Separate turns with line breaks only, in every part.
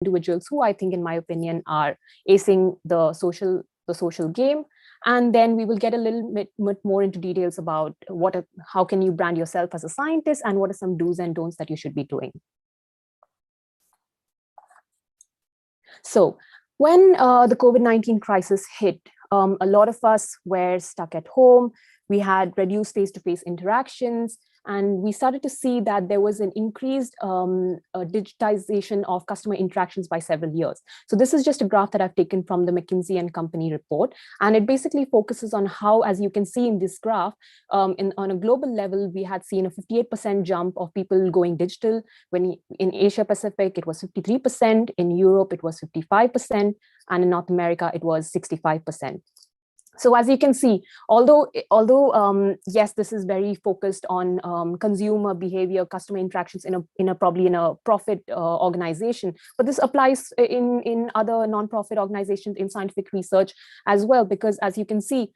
individuals who I think, in my opinion, are acing the social game. And then we will get a little bit more into details about how can you brand yourself as a scientist and what are some do's and don'ts that you should be doing. So when the COVID-19 crisis hit, a lot of us were stuck at home. We had reduced face-to-face interactions, and we started to see that there was an increased digitization of customer interactions by several years. So this is just a graph that I've taken from the McKinsey & Company report, and it basically focuses on how, as you can see in this graph, on a global level, we had seen a 58% jump of people going digital. When in Asia Pacific, it was 53%, in Europe, it was 55%, and in North America, it was 65%. So as you can see, although yes, this is very focused on consumer behavior, customer interactions probably in a profit organization, but this applies in other nonprofit organizations in scientific research as well, because as you can see,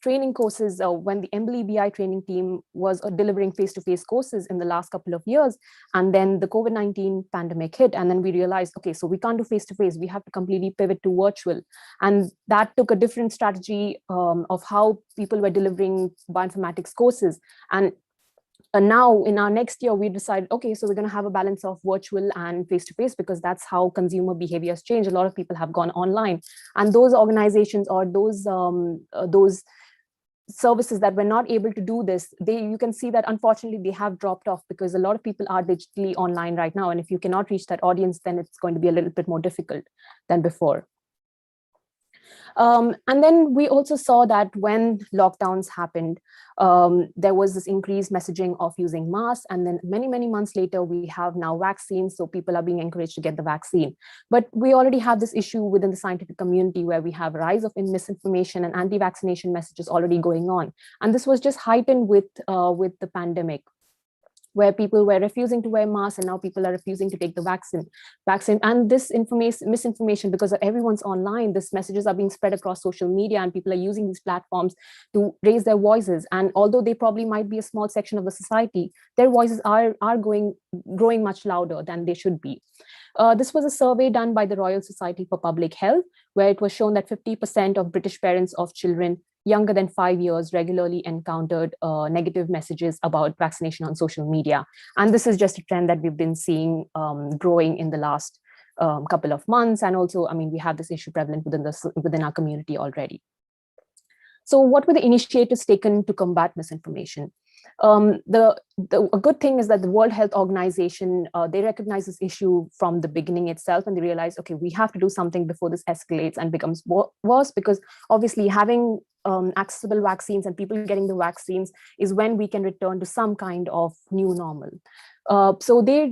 training courses, when the MBI training team was delivering face-to-face courses in the last couple of years, and then the COVID-19 pandemic hit, and then we realized, okay, so we can't do face-to-face, we have to completely pivot to virtual, and that took a different strategy of how people were delivering bioinformatics courses. And now in our next year, we decided, okay, so we're going to have a balance of virtual and face-to-face, because that's how consumer behavior has changed. A lot of people have gone online, and those organizations or those services that were not able to do this, you can see that unfortunately they have dropped off, because a lot of people are digitally online right now. And if you cannot reach that audience, then it's going to be a little bit more difficult than before. And then we also saw that when lockdowns happened, there was this increased messaging of using masks. And then many months later, we have now vaccines. So people are being encouraged to get the vaccine. But we already have this issue within the scientific community where we have a rise of misinformation and anti-vaccination messages already going on. And this was just heightened with the pandemic, where people were refusing to wear masks, and now people are refusing to take the vaccine. And this misinformation, because everyone's online, these messages are being spread across social media, and people are using these platforms to raise their voices. And although they probably might be a small section of the society, their voices are growing much louder than they should be. This was a survey done by the Royal Society for Public Health, where it was shown that 50% of British parents of children younger than 5 years regularly encountered negative messages about vaccination on social media. And this is just a trend that we've been seeing growing in the last couple of months. And also, I mean, we have this issue prevalent within our community already. So what were the initiatives taken to combat misinformation? A good thing is that the World Health Organization, they recognize this issue from the beginning itself, and they realize, okay, we have to do something before this escalates and becomes worse, because obviously having accessible vaccines and people getting the vaccines is when we can return to some kind of new normal. So they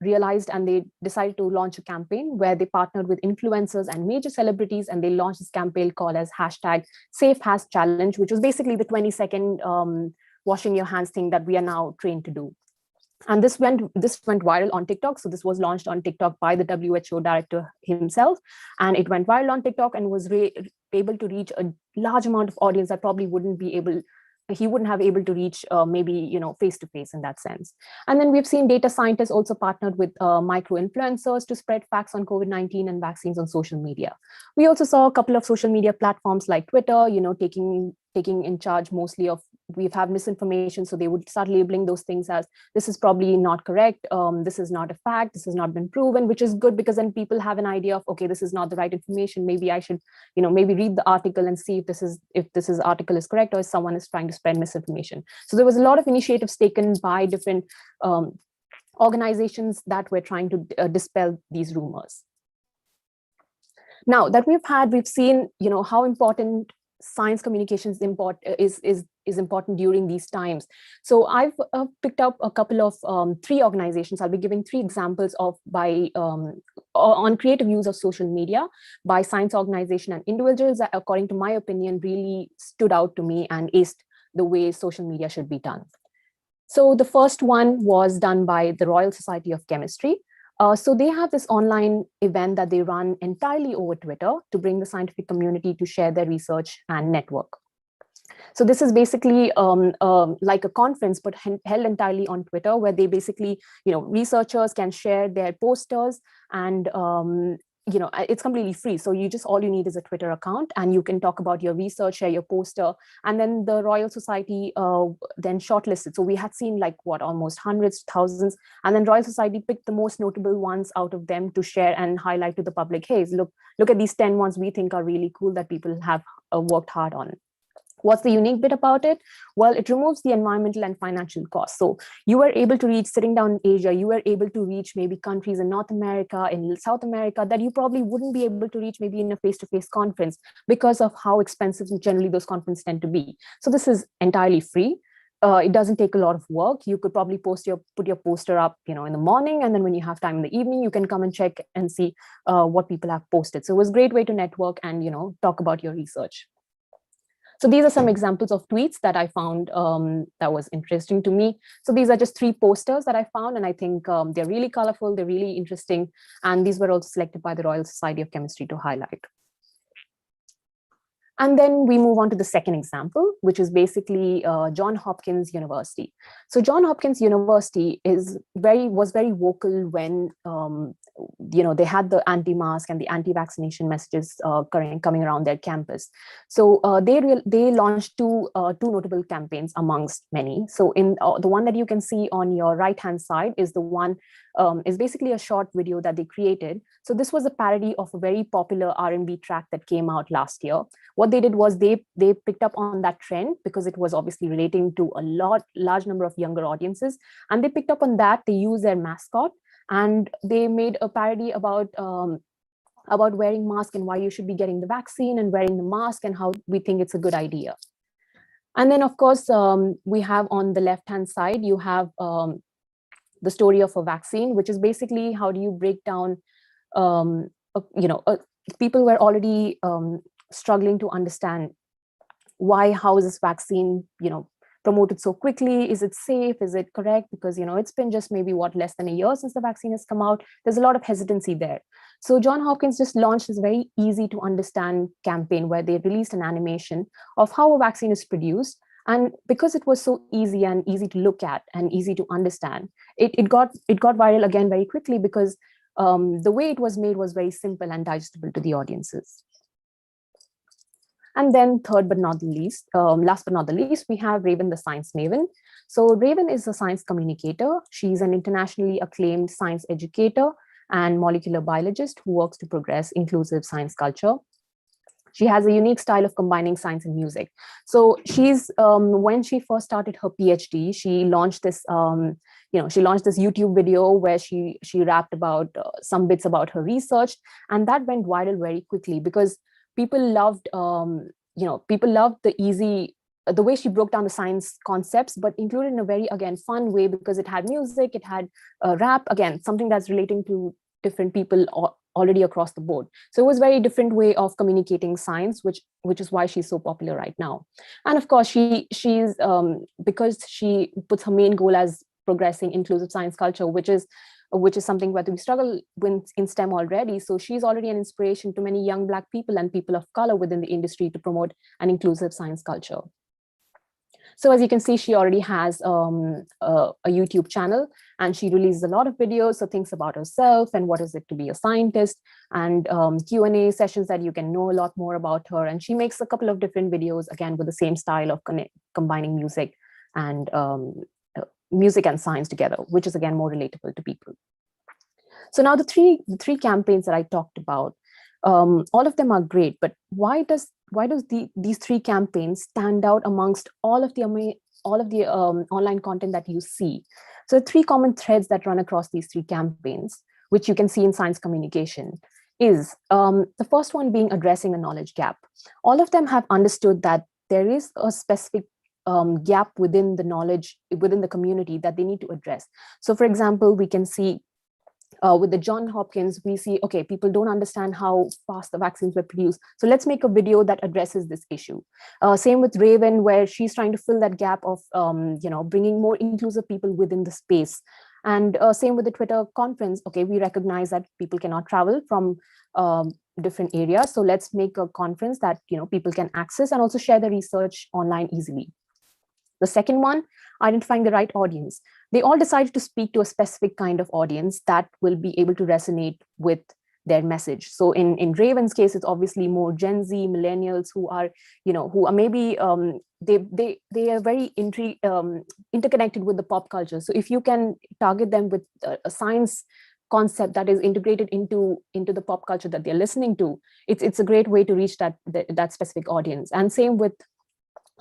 realized, and they decided to launch a campaign where they partnered with influencers and major celebrities, and they launched this campaign called as #SafeHasChallenge, which was basically the 20-second washing your hands thing that we are now trained to do. And this went viral on TikTok. So this was launched on TikTok by the WHO director himself, and it went viral on TikTok and was able to reach a large amount of audience that probably he wouldn't have able to reach maybe face-to-face in that sense. And then we've seen data scientists also partnered with micro-influencers to spread facts on COVID-19 and vaccines on social media. We also saw a couple of social media platforms like Twitter, taking in charge mostly of, we've had misinformation, so they would start labeling those things as, this is probably not correct, this is not a fact, this has not been proven, which is good, because then people have an idea of, okay, this is not the right information, maybe I should maybe read the article and see if this article is correct, or if someone is trying to spread misinformation. So there was a lot of initiatives taken by different organizations that were trying to dispel these rumors. Now that we've seen how important science communications is important during these times. So I've picked up a couple of 3 organizations. I'll be giving 3 examples on creative use of social media by science organization and individuals that, according to my opinion, really stood out to me and aced the way social media should be done. So the first one was done by the Royal Society of Chemistry. So they have this online event that they run entirely over Twitter to bring the scientific community to share their research and network. So this is basically like a conference, but held entirely on Twitter, where they basically, researchers can share their posters, and it's completely free. So all you need is a Twitter account, and you can talk about your research, share your poster, and then the Royal Society then shortlisted. So we had seen almost hundreds, thousands, and then Royal Society picked the most notable ones out of them to share and highlight to the public. Hey, look at these 10 ones we think are really cool that people have worked hard on. What's the unique bit about it? Well, it removes the environmental and financial costs. So you were able to reach, sitting down in Asia, you were able to reach maybe countries in North America, in South America, that you probably wouldn't be able to reach maybe in a face-to-face conference because of how expensive generally those conferences tend to be. So this is entirely free. It doesn't take a lot of work. You could probably put your poster up, in the morning, and then when you have time in the evening, you can come and check and see what people have posted. So it was a great way to network and talk about your research. So these are some examples of tweets that I found that was interesting to me. So these are just 3 posters that I found, and I think they're really colorful, they're really interesting, and these were also selected by the Royal Society of Chemistry to highlight. And then we move on to the second example, which is basically Johns Hopkins University. So Johns Hopkins University was very vocal when they had the anti-mask and the anti-vaccination messages coming around their campus. So they launched two notable campaigns amongst many. So in the one that you can see on your right-hand side is the one is basically a short video that they created. So this was a parody of a very popular R&B track that came out last year. What they did was they picked up on that trend because it was obviously relating to a large number of younger audiences, and they picked up on that. They used their mascot, and they made a parody about wearing mask and why you should be getting the vaccine and wearing the mask and how we think it's a good idea. And then, of course, we have on the left-hand side, you have the story of a vaccine, which is basically how do you break down, people were already struggling to understand how is this vaccine, promoted so quickly? Is it safe? Is it correct? Because, it's been just maybe less than a year since the vaccine has come out. There's a lot of hesitancy there. So Johns Hopkins just launched this very easy to understand campaign where they released an animation of how a vaccine is produced. And because it was so easy and easy to look at and easy to understand, it got viral again very quickly because the way it was made was very simple and digestible to the audiences. And then last but not the least, we have Raven, the science maven. So Raven is a science communicator. She's an internationally acclaimed science educator and molecular biologist who works to progress inclusive science culture. She has a unique style of combining science and music. So she's when she first started her PhD, she launched this YouTube video where she rapped about some bits about her research, and that went viral very quickly because people loved the way she broke down the science concepts, but included in a very, again, fun way because it had music, it had rap, again, something that's relating to different people already across the board. So it was a very different way of communicating science, which is why she's so popular right now. And of course, she's because she puts her main goal as progressing inclusive science culture, which is something that we struggle with in STEM already. So she's already an inspiration to many young Black people and people of color within the industry to promote an inclusive science culture. So as you can see, she already has a YouTube channel, and she releases a lot of videos, so things about herself and what is it to be a scientist, and Q&A sessions that you can know a lot more about her. And she makes a couple of different videos, again, with the same style of combining music and science together, which is, again, more relatable to people. So now the three campaigns that I talked about, all of them are great, but why does these 3 campaigns stand out amongst all of the online content that you see? So 3 common threads that run across these 3 campaigns, which you can see in science communication, is the first one being addressing a knowledge gap. All of them have understood that there is a specific gap within the knowledge, within the community that they need to address. So for example, we can see with the Johns Hopkins, we see, okay, people don't understand how fast the vaccines were produced. So let's make a video that addresses this issue. Same with Raven, where she's trying to fill that gap of, bringing more inclusive people within the space. And same with the Twitter conference. Okay, we recognize that people cannot travel from different areas. So let's make a conference that people can access and also share the research online easily. The second one, identifying the right audience. They all decided to speak to a specific kind of audience that will be able to resonate with their message. So in Raven's case, it's obviously more Gen Z, millennials who are, who are maybe they are very interconnected with the pop culture. So if you can target them with a science concept that is integrated into the pop culture that they're listening to, it's a great way to reach that specific audience. And same with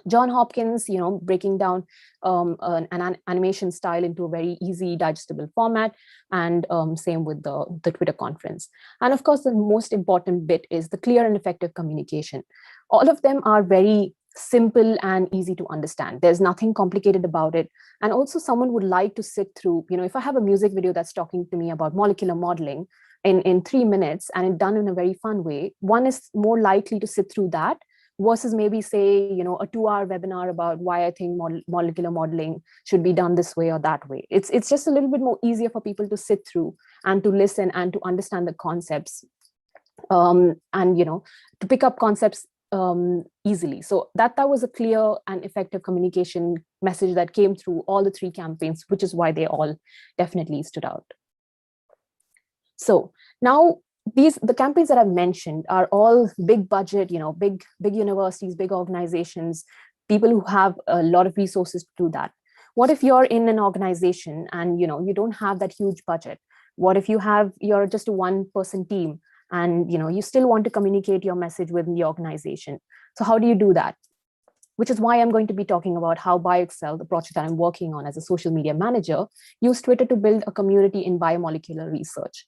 John Hopkins, breaking down an animation style into a very easy, digestible format, and same with the Twitter conference. And of course, the most important bit is the clear and effective communication. All of them are very simple and easy to understand. There's nothing complicated about it. And also someone would like to sit through, if I have a music video that's talking to me about molecular modeling in 3 minutes and it's done in a very fun way, one is more likely to sit through that versus maybe say, a 2-hour webinar about why I think molecular modeling should be done this way or that way. It's just a little bit more easier for people to sit through and to listen and to understand the concepts and, to pick up concepts easily. So that was a clear and effective communication message that came through all the 3 campaigns, which is why they all definitely stood out. So now, the campaigns that I've mentioned are all big budget, big universities, big organizations, people who have a lot of resources to do that. What if you're in an organization and you don't have that huge budget? What if you're just a 1-person team and you still want to communicate your message within the organization? So how do you do that? Which is why I'm going to be talking about how BioXcel, the project that I'm working on as a social media manager, used Twitter to build a community in biomolecular research.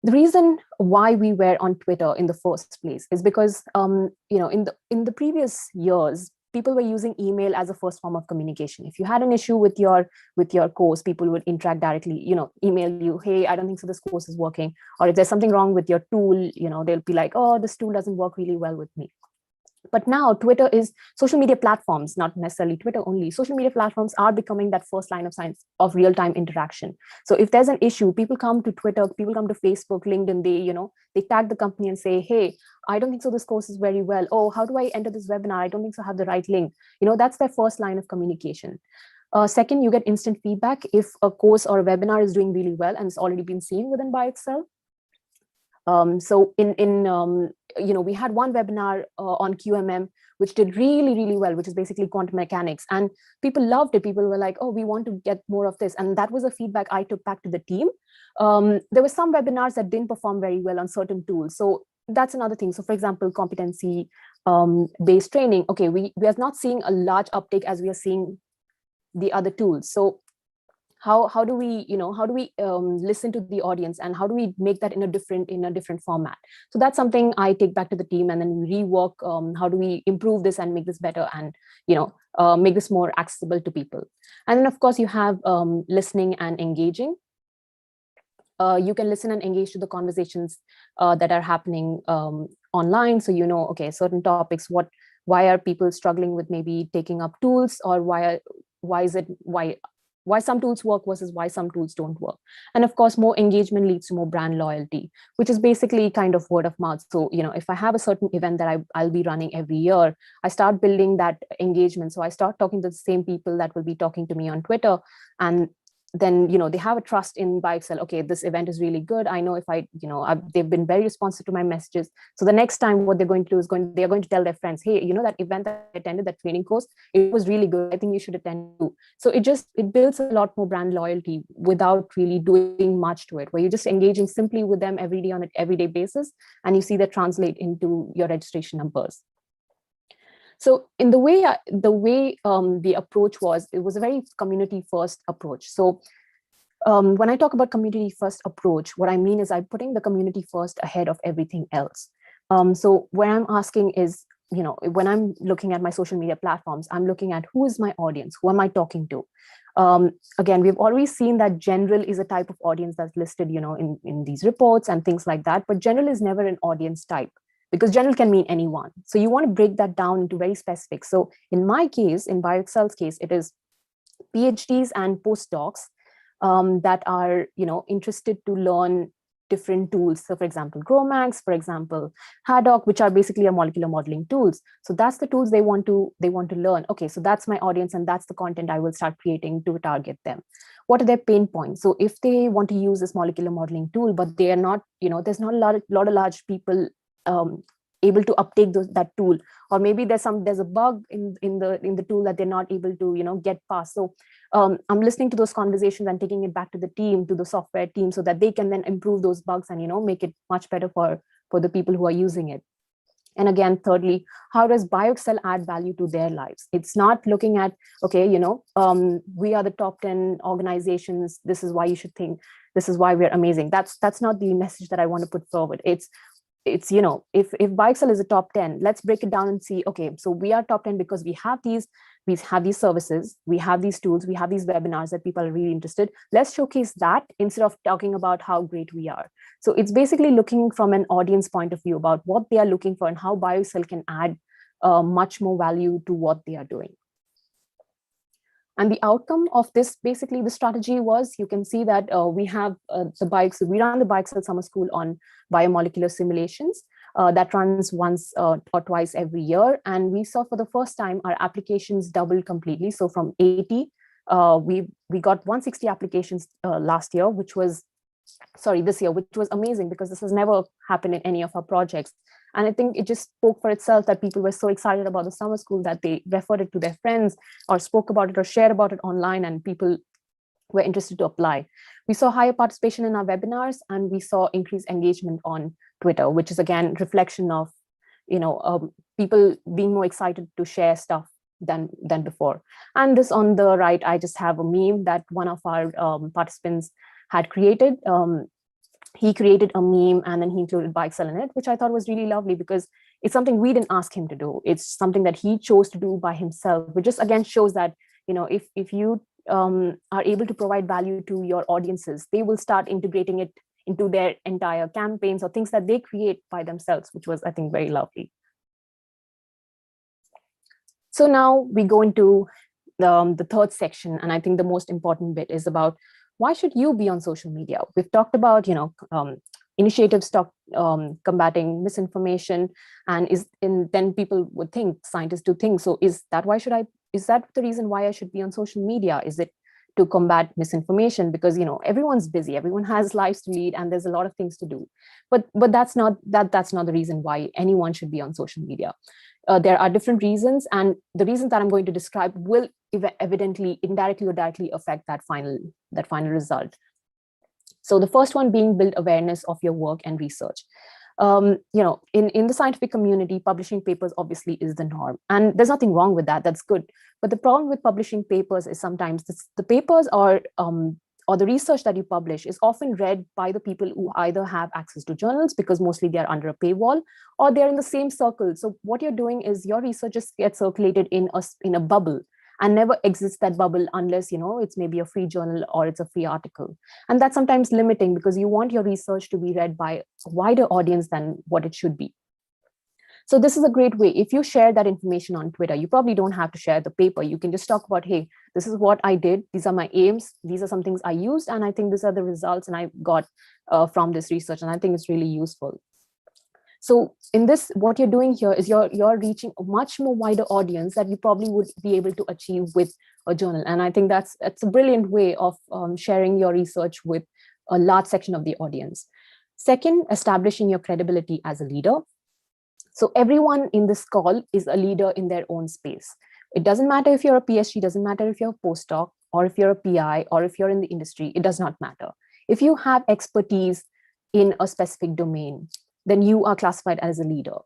The reason why we were on Twitter in the first place is because, in the previous years, people were using email as a first form of communication. If you had an issue with your course, people would interact directly, email you, hey, I don't think so, this course is working. Or if there's something wrong with your tool, they'll be like, oh, this tool doesn't work really well with me. But now Twitter is social media platforms, not necessarily Twitter only. Social media platforms are becoming that first line of science of real-time interaction. So if there's an issue, people come to Twitter, people come to Facebook, LinkedIn, they tag the company and say, hey, I don't think so, this course is very well. Oh, how do I enter this webinar? I don't think so, I have the right link. That's their first line of communication. Second, you get instant feedback if a course or a webinar is doing really well and it's already been seen within BioXcel. So we had one webinar on QMM, which did really, really well, which is basically quantum mechanics. And people loved it. People were like, oh, we want to get more of this. And that was a feedback I took back to the team. There were some webinars that didn't perform very well on certain tools. So that's another thing. So for example, competency based training. Okay, we are not seeing a large uptake as we are seeing the other tools. So how do we listen to the audience, and how do we make that in a different format? So that's something I take back to the team, and then we rework how do we improve this and make this better, and make this more accessible to people. And then of course you have listening and engaging. You can listen and engage to the conversations that are happening online. So okay, certain topics, why are people struggling with maybe taking up tools, or why some tools work versus why some tools don't work. And of course, more engagement leads to more brand loyalty, which is basically kind of word of mouth. So, if I have a certain event that I'll be running every year, I start building that engagement. So I start talking to the same people that will be talking to me on Twitter, and then they have a trust in BioXcel. Okay, this event is really good. I know if they've been very responsive to my messages. So the next time, what they're going to do is they're going to tell their friends, hey, that event that I attended, that training course, it was really good. I think you should attend too. So it builds a lot more brand loyalty without really doing much to it, where you're just engaging simply with them every day on an everyday basis, and you see that translate into your registration numbers. So in the way the approach was, it was a very community first approach. So when I talk about community first approach, what I mean is I'm putting the community first ahead of everything else. So what I'm asking is, when I'm looking at my social media platforms, I'm looking at who is my audience, who am I talking to? Again, we've always seen that general is a type of audience that's listed, in these reports and things like that, but general is never an audience type, because general can mean anyone. So you want to break that down into very specific. So in my case, in BioXcel's case, it is PhDs and postdocs that are, interested to learn different tools. So for example, GROMACS, for example, Haddock, which are basically a molecular modeling tools. So that's the tools they want to learn. Okay, so that's my audience and that's the content I will start creating to target them. What are their pain points? So if they want to use this molecular modeling tool, but they are not, there's not a lot of large people able to uptake that tool, or maybe there's a bug in the tool that they're not able to get past. So I'm listening to those conversations and taking it back to the team, to the software team, so that they can then improve those bugs and make it much better for the people who are using it. And again, thirdly, how does BioXcel add value to their lives? It's not looking at, okay, we are the top 10 organizations, this is why you should think, this is why we're amazing. That's not the message that I want to put forward. It's if BioXcel is a top 10, let's break it down and see, okay, so we are top 10 because we have these services, we have these tools, we have these webinars that people are really interested. Let's showcase that instead of talking about how great we are. So it's basically looking from an audience point of view about what they are looking for and how BioXcel can add much more value to what they are doing. And the outcome of this, basically the strategy was, you can see that we have we run the BioXcel Summer School on biomolecular simulations that runs once or twice every year. And we saw for the first time our applications doubled completely. So from 80, we got 160 applications this year, which was amazing because this has never happened in any of our projects. And I think it just spoke for itself that people were so excited about the summer school that they referred it to their friends or spoke about it or shared about it online, and people were interested to apply. We saw higher participation in our webinars, and we saw increased engagement on Twitter, which is again reflection of people being more excited to share stuff than before. And this on the right, I just have a meme that one of our participants had created. He created a meme and then he included BioXcel in it, which I thought was really lovely because it's something we didn't ask him to do. It's something that he chose to do by himself, which just again shows that, if you are able to provide value to your audiences, they will start integrating it into their entire campaigns or things that they create by themselves, which was, I think, very lovely. So now we go into the third section, and I think the most important bit is about why should you be on social media? We've talked about, initiatives combating misinformation, and then people would think, scientists do think, so is that the reason why I should be on social media? Is it to combat misinformation? Because everyone's busy, everyone has lives to lead, and there's a lot of things to do. But that's not the reason why anyone should be on social media. There are different reasons, and the reasons that I'm going to describe will evidently, indirectly or directly affect that final result. So the first one being build awareness of your work and research. In the scientific community, publishing papers obviously is the norm, and there's nothing wrong with that. That's good. But the problem with publishing papers is sometimes the papers or the research that you publish is often read by the people who either have access to journals, because mostly they're under a paywall, or they're in the same circle. So what you're doing is your research just gets circulated in a bubble and never exits that bubble unless it's maybe a free journal or it's a free article. And that's sometimes limiting because you want your research to be read by a wider audience than what it should be. So this is a great way. If you share that information on Twitter, you probably don't have to share the paper. You can just talk about, hey, this is what I did. These are my aims. These are some things I used. And I think these are the results and I got from this research. And I think it's really useful. So in this, what you're doing here is you're reaching a much more wider audience that you probably would be able to achieve with a journal. And I think that's a brilliant way of sharing your research with a large section of the audience. Second, establishing your credibility as a leader. So everyone in this call is a leader in their own space. It doesn't matter if you're a PhD, doesn't matter if you're a postdoc, or if you're a PI, or if you're in the industry, it does not matter. If you have expertise in a specific domain, then you are classified as a leader.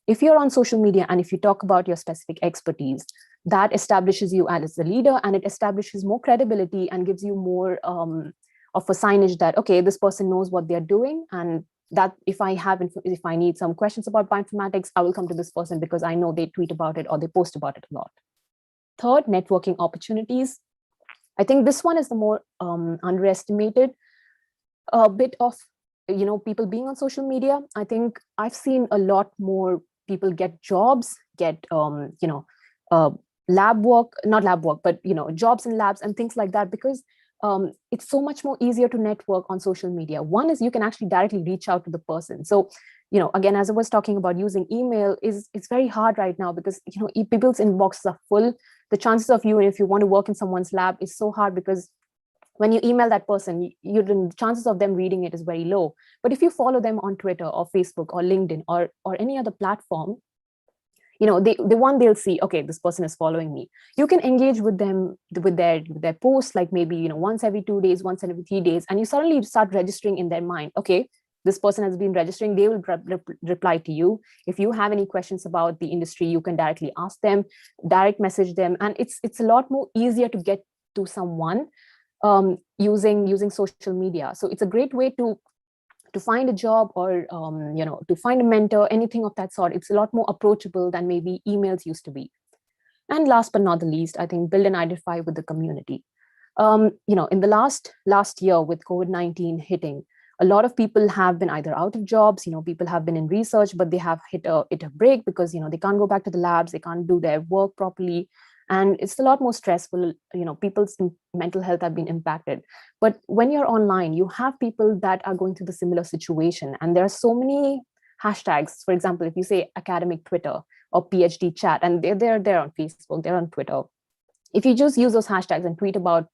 If you're on social media and if you talk about your specific expertise, that establishes you as a leader, and it establishes more credibility and gives you more of a signage that, okay, this person knows what they're doing, and that if I need some questions about bioinformatics, I will come to this person because I know they tweet about it or they post about it a lot. Third, networking opportunities. I think this one is the more underestimated bit of people being on social media. I think I've seen a lot more people get jobs, get lab work, not lab work, but jobs in labs and things like that, because it's so much more easier to network on social media. One is you can actually directly reach out to the person. So, again, as I was talking about, using email it's very hard right now because, people's inboxes are full. The chances of you, if you want to work in someone's lab, is so hard because when you email that person, the chances of them reading it is very low. But if you follow them on Twitter or Facebook or LinkedIn or any other platform, they'll see, okay, this person is following me. You can engage with them with their posts, like maybe, once every 2 days, once every 3 days, and you suddenly start registering in their mind, okay, this person has been registering, they will reply to you. If you have any questions about the industry, you can directly ask them, direct message them, and it's a lot more easier to get to someone using social media. So it's a great way to find a job or to find a mentor, anything of that sort. It's a lot more approachable than maybe emails used to be. And last but not the least, I think build and identify with the community. In the last year with COVID-19 hitting, a lot of people have been either out of jobs, people have been in research, but they have hit a break because, they can't go back to the labs, they can't do their work properly. And it's a lot more stressful, people's mental health have been impacted. But when you're online, you have people that are going through the similar situation. And there are so many hashtags. For example, if you say academic Twitter or PhD chat, and they're there on Facebook, they're on Twitter. If you just use those hashtags and tweet about,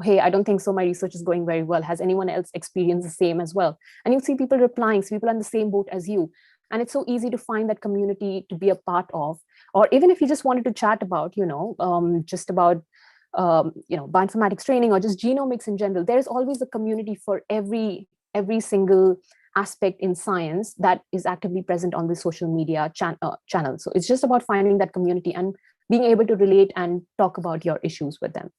hey, I don't think so, my research is going very well. Has anyone else experienced the same as well? And you'll see people replying, so people are in the same boat as you. And it's so easy to find that community to be a part of. Or even if you just wanted to chat about, just about, bioinformatics training or just genomics in general, there's always a community for every single aspect in science that is actively present on the social media channel. So it's just about finding that community and being able to relate and talk about your issues with them.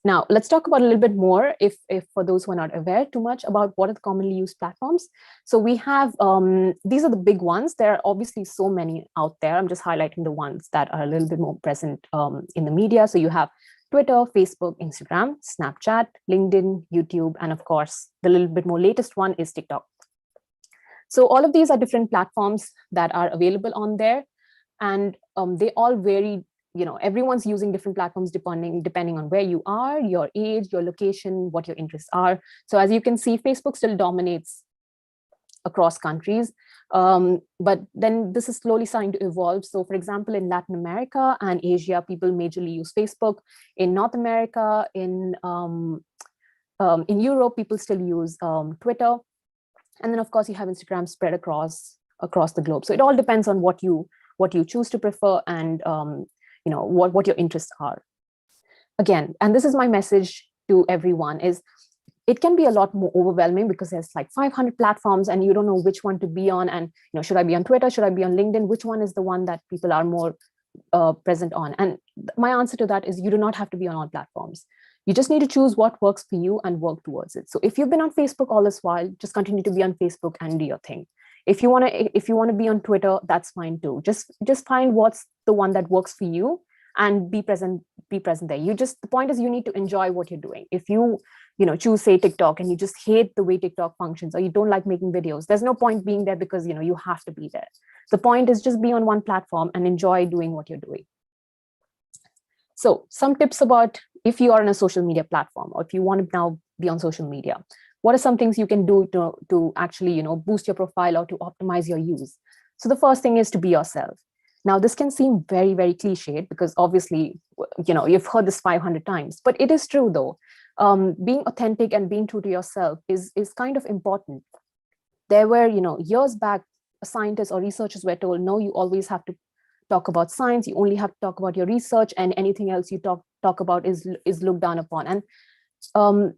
Now, let's talk about a little bit more, if for those who are not aware too much about what are the commonly used platforms. So we have, these are the big ones. There are obviously so many out there. I'm just highlighting the ones that are a little bit more present in the media. So you have Twitter, Facebook, Instagram, Snapchat, LinkedIn, YouTube, and of course, the little bit more latest one is TikTok. So all of these are different platforms that are available on there, and they all vary. Everyone's using different platforms depending on where you are, your age, your location, what your interests are. So as you can see, Facebook still dominates across countries, but then this is slowly starting to evolve. So for example, in Latin America and Asia, people majorly use Facebook. In North America, in Europe, people still use Twitter. And then of course you have Instagram spread across the globe. So it all depends on what you choose to prefer and what your interests are. Again, and this is my message to everyone, is it can be a lot more overwhelming because there's like 500 platforms and you don't know which one to be on. And should I be on Twitter? Should I be on LinkedIn? Which one is the one that people are more present on? And my answer to that is you do not have to be on all platforms. You just need to choose what works for you and work towards it. So if you've been on Facebook all this while, just continue to be on Facebook and do your thing. If you want to be on Twitter, that's fine too. Just find what's the one that works for you and be present there. The point is you need to enjoy what you're doing. If you choose, say, TikTok, and you just hate the way TikTok functions, or you don't like making videos, there's no point being there because you have to be there. The point is just be on one platform and enjoy doing what you're doing. So some tips about if you are on a social media platform, or if you want to now be on social media, what are some things you can do to actually boost your profile or to optimize your use? So the first thing is to be yourself. Now, this can seem very, very cliched because obviously, you've heard this 500 times, but it is true though. Being authentic and being true to yourself is kind of important. There were, years back, scientists or researchers were told, no, you always have to talk about science. You only have to talk about your research, and anything else you talk about is looked down upon. And,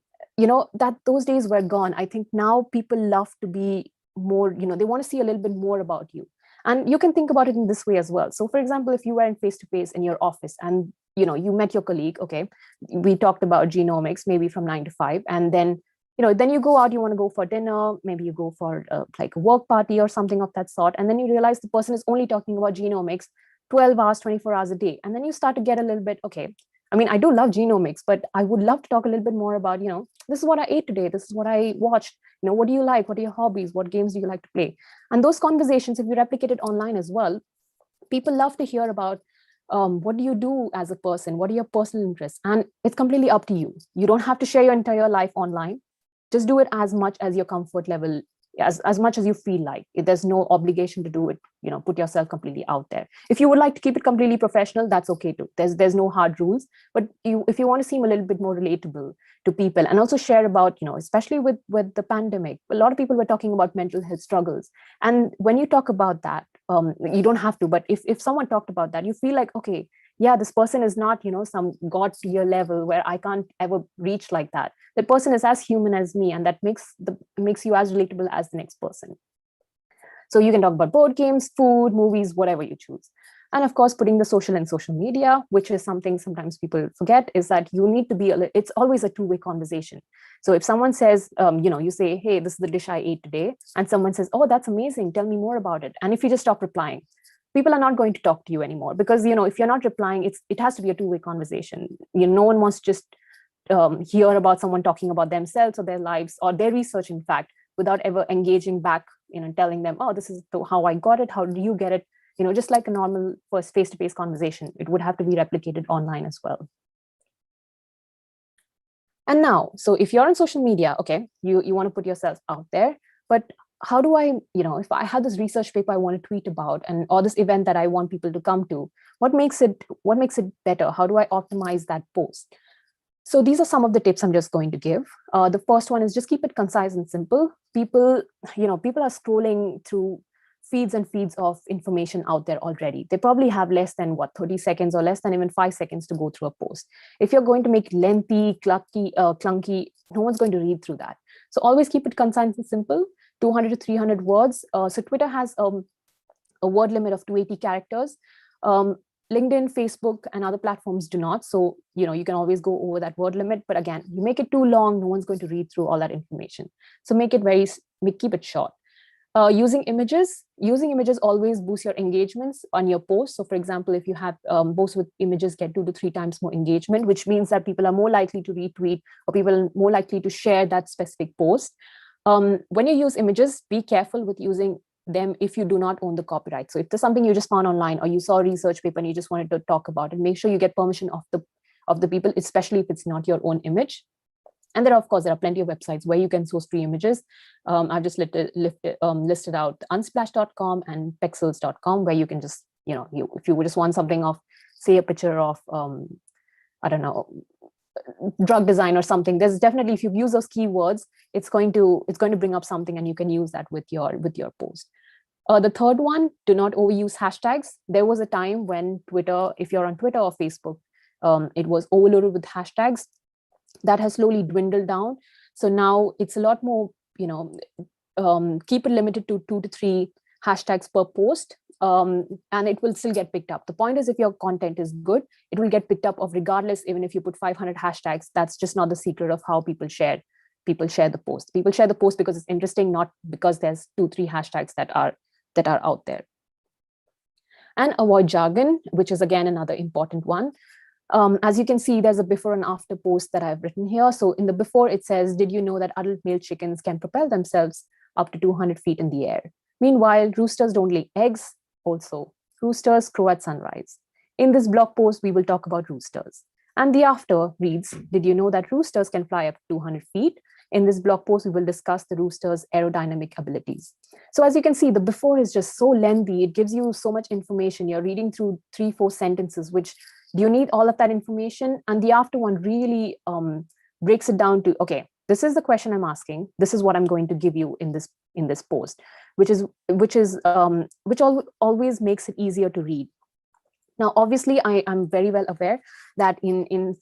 that those days were gone. I think now people love to be more, they want to see a little bit more about you. And you can think about it in this way as well. So for example, if you were in face-to-face in your office and you met your colleague, okay, we talked about genomics maybe from 9 to 5, and then then you go out, you want to go for dinner, maybe you go for like a work party or something of that sort, and then you realize the person is only talking about genomics 12 hours, 24 hours a day. And then you start to get a little bit, okay, I mean, I do love genomics, but I would love to talk a little bit more about, this is what I ate today, this is what I watched, what do you like, what are your hobbies, what games do you like to play? And those conversations, if you replicate it online as well, people love to hear about what do you do as a person? What are your personal interests? And it's completely up to you. You don't have to share your entire life online. Just do it as much as your comfort level, as much as you feel like. There's no obligation to do it, put yourself completely out there. If you would like to keep it completely professional, that's okay too. There's no hard rules. But if you want to seem a little bit more relatable to people, and also share about, especially with the pandemic, a lot of people were talking about mental health struggles. And when you talk about that, you don't have to, but if someone talked about that, you feel like, okay, yeah, this person is not, some god tier level where I can't ever reach like that. The person is as human as me, and that makes you as relatable as the next person. So you can talk about board games, food, movies, whatever you choose. And of course, putting the social in social media, which is something sometimes people forget, is that you need to be, it's always a two-way conversation. So if someone says, you say, hey, this is the dish I ate today, and someone says, oh, that's amazing, tell me more about it. And if you just stop replying, people are not going to talk to you anymore, because, if you're not replying, it has to be a two-way conversation. No one wants to just hear about someone talking about themselves or their lives or their research, in fact, without ever engaging back, telling them, oh, this is how I got it, how do you get it? Just like a normal first face-to-face conversation, it would have to be replicated online as well. And now, so if you're on social media, okay, you want to put yourself out there, but how do I, if I have this research paper I want to tweet about, or this event that I want people to come to, what makes it better? How do I optimize that post? So these are some of the tips I'm just going to give. The first one is just keep it concise and simple. People are scrolling through feeds and feeds of information out there already. They probably have less than 30 seconds or less than even 5 seconds to go through a post. If you're going to make lengthy, clunky, no one's going to read through that. So always keep it concise and simple, 200 to 300 words. So Twitter has a word limit of 280 characters. LinkedIn, Facebook, and other platforms do not. So, you can always go over that word limit. But again, you make it too long, no one's going to read through all that information. So keep it short. Using images always boosts your engagements on your posts. So for example, if you have posts with images get 2 to 3 times more engagement, which means that people are more likely to retweet, or people are more likely to share that specific post. When you use images, be careful with using them if you do not own the copyright. So if there's something you just found online, or you saw a research paper and you just wanted to talk about it, make sure you get permission of the people, especially if it's not your own image. And there are plenty of websites where you can source free images. I've just listed out unsplash.com and pexels.com, where you can just, if you just want something of, say, a picture of, I don't know, drug design or something, there's definitely, if you use those keywords, it's going to bring up something, and you can use that with your post. The third one, do not overuse hashtags. There was a time when Twitter, if you're on Twitter or Facebook, it was overloaded with hashtags. That has slowly dwindled down. So now it's a lot more, keep it limited to 2 to 3 hashtags per post, and it will still get picked up. The point is, if your content is good, it will get picked up of regardless, even if you put 500 hashtags. That's just not the secret of how people share the post. People share the post because it's interesting, not because there's 2-3 hashtags that are out there. And avoid jargon, which is again another important one. As you can see, there's a before and after post that I've written here. So in the before, it says, did you know that adult male chickens can propel themselves up to 200 feet in the air? Meanwhile, roosters don't lay eggs. Also, roosters crow at sunrise. In this blog post, we will talk about roosters. And the after reads, did you know that roosters can fly up to 200 feet? In this blog post, we will discuss the rooster's aerodynamic abilities. So as you can see, the before is just so lengthy. It gives you so much information. You're reading through 3-4 sentences, which do you need all of that information? And the after one really breaks it down to, okay, this is the question I'm asking. This is what I'm going to give you in this post, which always makes it easier to read. Now, obviously, I'm very well aware that in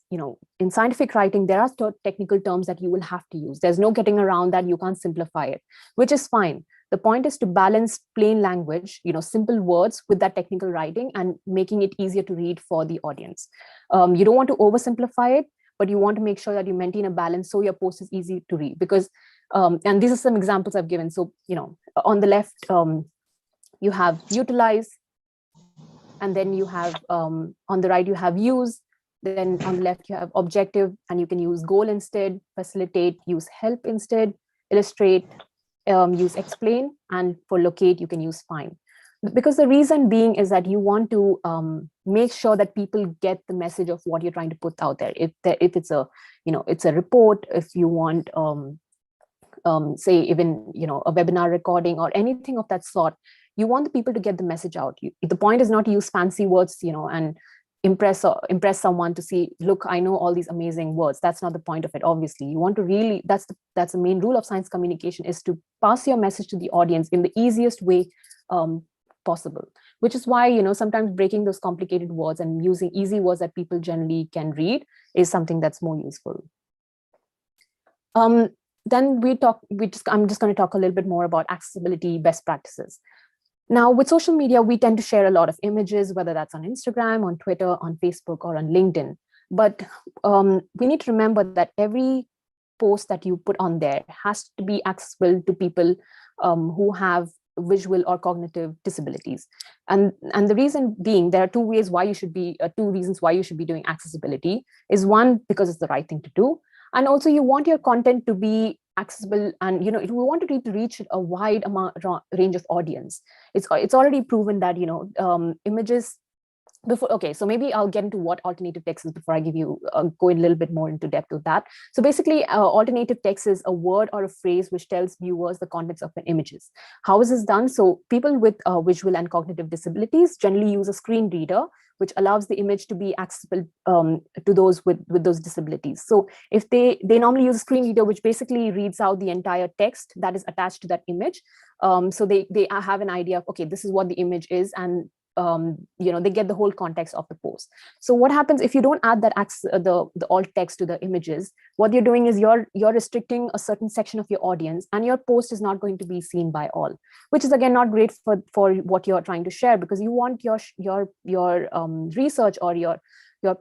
scientific writing, there are technical terms that you will have to use. There's no getting around that. You can't simplify it, which is fine. The point is to balance plain language, simple words with that technical writing and making it easier to read for the audience. You don't want to oversimplify it, but you want to make sure that you maintain a balance so your post is easy to read. Because, and these are some examples I've given. So, on the left, you have utilize, and then you have, on the right, you have use. Then on the left, you have objective, and you can use goal instead, facilitate, use help instead, illustrate, use explain, and for locate, you can use find. Because the reason being is that you want to make sure that people get the message of what you're trying to put out there. If it's a, it's a report, if you want, say even, a webinar recording or anything of that sort, you want the people to get the message out. The point is not to use fancy words, and impress someone to see, look, I know all these amazing words. That's not the point of it. Obviously, you want to really, that's the main rule of science communication, is to pass your message to the audience in the easiest way possible, which is why, sometimes breaking those complicated words and using easy words that people generally can read is something that's more useful. Then I'm just going to talk a little bit more about accessibility best practices. Now, with social media, we tend to share a lot of images, whether that's on Instagram, on Twitter, on Facebook, or on LinkedIn. But we need to remember that every post that you put on there has to be accessible to people who have visual or cognitive disabilities. And the reason being, there are two reasons why you should be doing accessibility. Is one, because it's the right thing to do. And also, you want your content to be accessible, and we want to reach a wide range of audience. It's already proven that images before. Okay, so maybe I'll get into what alternative text is before I give you go a little bit more into depth with that. So basically, alternative text is a word or a phrase which tells viewers the contents of an images. How is this done? So people with visual and cognitive disabilities generally use a screen reader, which allows the image to be accessible to those with those disabilities. So if they normally use a screen reader, which basically reads out the entire text that is attached to that image. So they have an idea of, okay, this is what the image is, and they get the whole context of the post. So what happens if you don't add that the alt text to the images? What you're doing is you're restricting a certain section of your audience, and your post is not going to be seen by all, which is again not great for what you're trying to share, because you want your research or your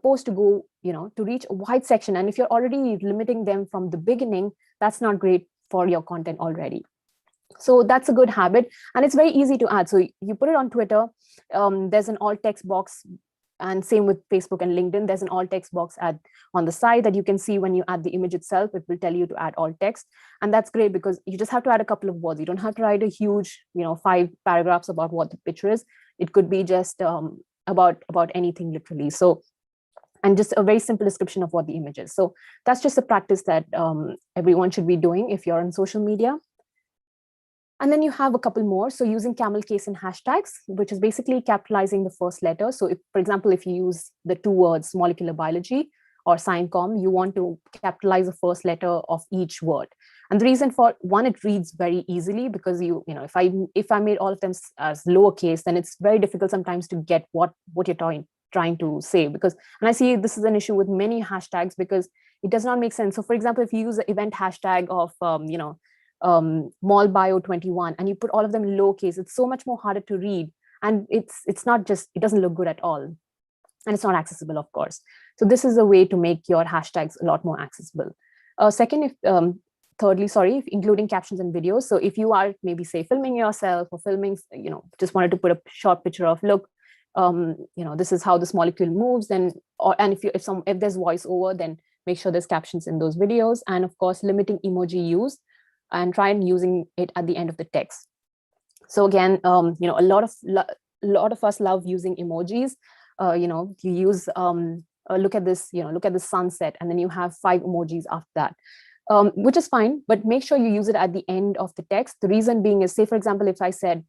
post to go, to reach a wide section. And if you're already limiting them from the beginning, that's not great for your content already. So that's a good habit, and it's very easy to add. So you put it on Twitter, there's an alt text box, and same with Facebook and LinkedIn, there's an alt text box on the side that you can see. When you add the image itself, it will tell you to add alt text, and that's great because you just have to add a couple of words. You don't have to write a huge 5 paragraphs about what the picture is. It could be just about anything, literally. So, and just a very simple description of what the image is. So that's just a practice that everyone should be doing if you're on social media. And then you have a couple more. So using camel case and hashtags, which is basically capitalizing the first letter. So if, for example, if you use the 2 words molecular biology or SciComm, you want to capitalize the first letter of each word. And the reason for one, it reads very easily, because if I made all of them as lowercase, then it's very difficult sometimes to get what you're trying to say. Because, and I see this is an issue with many hashtags, because it does not make sense. So for example, if you use the event hashtag of MolBio21 and you put all of them in lowercase, it's so much more harder to read, and it doesn't look good at all, and it's not accessible, of course. So this is a way to make your hashtags a lot more accessible. Thirdly, including captions and videos. So if you are maybe, say, filming yourself or filming, just wanted to put a short picture of, look, this is how this molecule moves, and if there's voiceover, then make sure there's captions in those videos. And of course, limiting emoji use, and try and using it at the end of the text. So again, a lot of us love using emojis. You use look at this, look at the sunset, and then you have 5 emojis after that, which is fine, but make sure you use it at the end of the text. The reason being is, say, for example, if I said,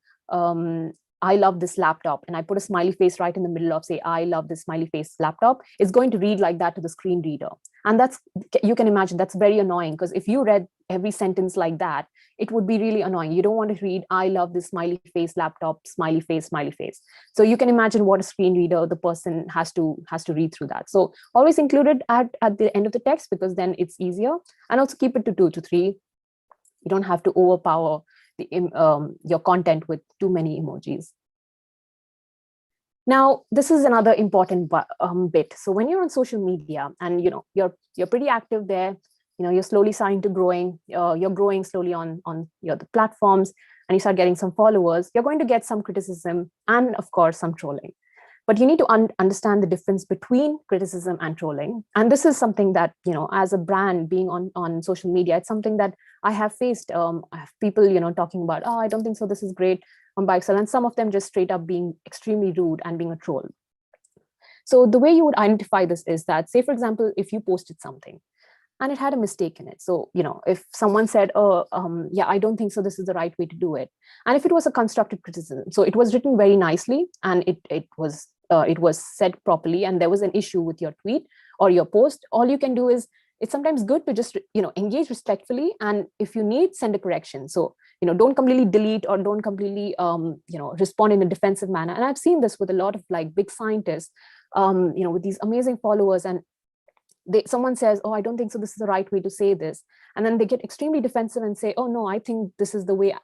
I love this laptop, and I put a smiley face right in the middle of, say, I love this smiley face laptop, it's going to read like that to the screen reader. And you can imagine that's very annoying, because if you read every sentence like that, it would be really annoying. You don't want to read, I love this smiley face laptop, smiley face, smiley face. So you can imagine what a screen reader, the person has to read through that. So always include it at the end of the text, because then it's easier. And also keep it to 2 to 3. You don't have to overpower your content with too many emojis. Now, this is another important bit. So when you're on social media and you're pretty active there, you're slowly starting to growing, you're growing slowly on the platforms, and you start getting some followers, you're going to get some criticism and, of course, some trolling. But you need to understand the difference between criticism and trolling. And this is something that, as a brand being on social media, it's something that I have faced. I have people, talking about, oh, I don't think so, this is great on Bioxel. And some of them just straight up being extremely rude and being a troll. So the way you would identify this is that, say, for example, if you posted something and it had a mistake in it. So, if someone said, oh, yeah, I don't think so, this is the right way to do it. And if it was a constructive criticism, so it was written very nicely and it was said properly, and there was an issue with your tweet or your post, all you can do is, it's sometimes good to just, engage respectfully. And if you need, send a correction. So, don't completely delete or don't completely, respond in a defensive manner. And I've seen this with a lot of like big scientists, with these amazing followers, and someone says, oh, I don't think so, this is the right way to say this. And then they get extremely defensive and say, oh, no, I think this is the way,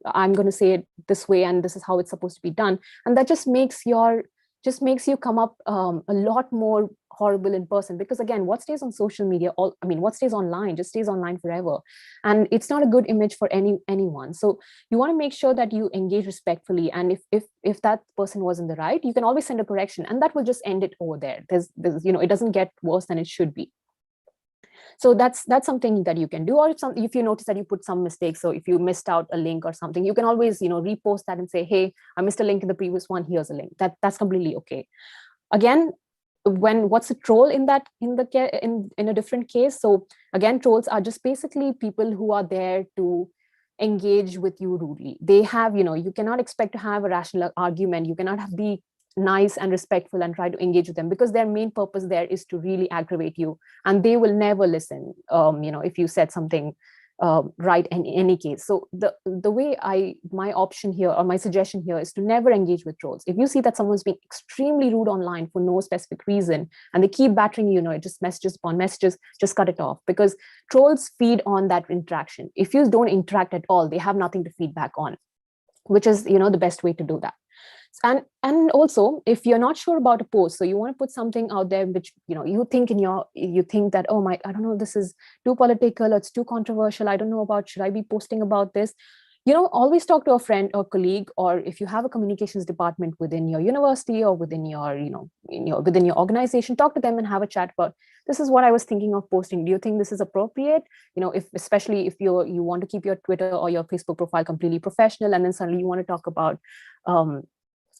I'm going to say it this way, and this is how it's supposed to be done. And that just makes you come up a lot more horrible in person, because again, what stays on social media, what stays online just stays online forever, and it's not a good image for anyone. So you want to make sure that you engage respectfully, and if that person was in the right, you can always send a correction, and that will just end it over there. There's it doesn't get worse than it should be. So that's something that you can do. Or if you notice that you put some mistakes, so if you missed out a link or something, you can always repost that and say, hey, I missed a link in the previous one, here's a link. That's completely okay. Again, what's a troll in a different case? So again, trolls are just basically people who are there to engage with you rudely. They have, you cannot expect to have a rational argument. You cannot be nice and respectful and try to engage with them, because their main purpose there is to really aggravate you, and they will never listen if you said something right in any case. So the way my option here, or my suggestion here, is to never engage with trolls. If you see that someone's being extremely rude online for no specific reason, and they keep battering it just messages upon messages, just cut it off, because trolls feed on that interaction. If you don't interact at all, they have nothing to feed back on, which is the best way to do that. And also, if you're not sure about a post, so you want to put something out there which you think that, oh my, I don't know, this is too political, or it's too controversial, I don't know about, should I be posting about this? Always talk to a friend or colleague, or if you have a communications department within your university or within your within your organization, talk to them and have a chat about, this is what I was thinking of posting, do you think this is appropriate? Especially if you want to keep your Twitter or your Facebook profile completely professional, and then suddenly you want to talk about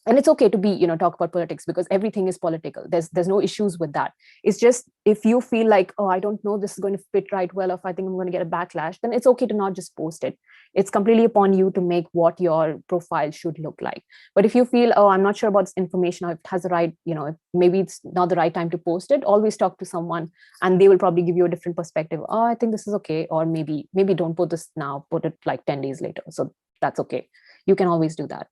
and it's okay to be talk about politics, because everything is political. There's no issues with that. It's just, if you feel like, oh, I don't know, this is going to fit right well, if I think I'm going to get a backlash, then it's okay to not just post it. It's completely upon you to make what your profile should look like. But if you feel, oh, I'm not sure about this information, or if it has the right, maybe it's not the right time to post it, always talk to someone, and they will probably give you a different perspective. Oh, I think this is okay, or maybe don't put this now, put it like 10 days later. So that's okay. You can always do that.